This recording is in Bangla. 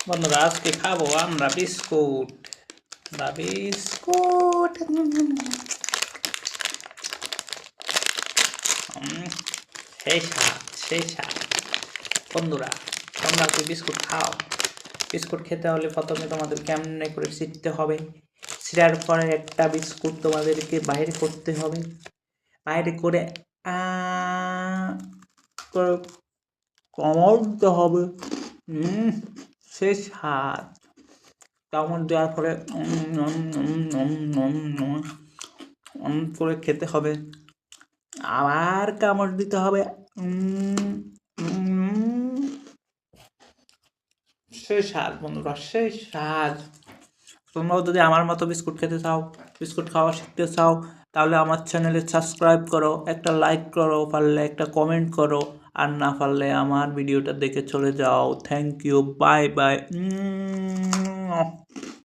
বন্ধুরা আজকে খাবো আমরা বিস্কুট বা বিস্কুট সেই স্বাদ সেই স্বাদ। বন্ধুরা তোমরা কি বিস্কুট খাও? বিস্কুট খেতে হলে প্রথমে তোমাদের কেমনে করে ছিটতে হবে, ছিটার পরে একটা বিস্কুট তোমাদেরকে বাইরে করতে হবে, বাইরে করে কামড় দিতে হবে। সেই স্বাদ। কামড় দেওয়ার পরে করে খেতে হবে, আবার কামড় দিতে হবে। সেই স্বাদ বন্ধুরা, সেই স্বাদ। তোমরাও যদি আমার মতো বিস্কুট খেতে চাও, বিস্কুট খাওয়া শিখতে চাও, তাহলে আমার চ্যানেলে সাবস্ক্রাইব করো, একটা লাইক করো, পারলে একটা কমেন্ট করো, আর না পারলে আমার ভিডিওটা দেখে চলে যাও। Thank you, bye by.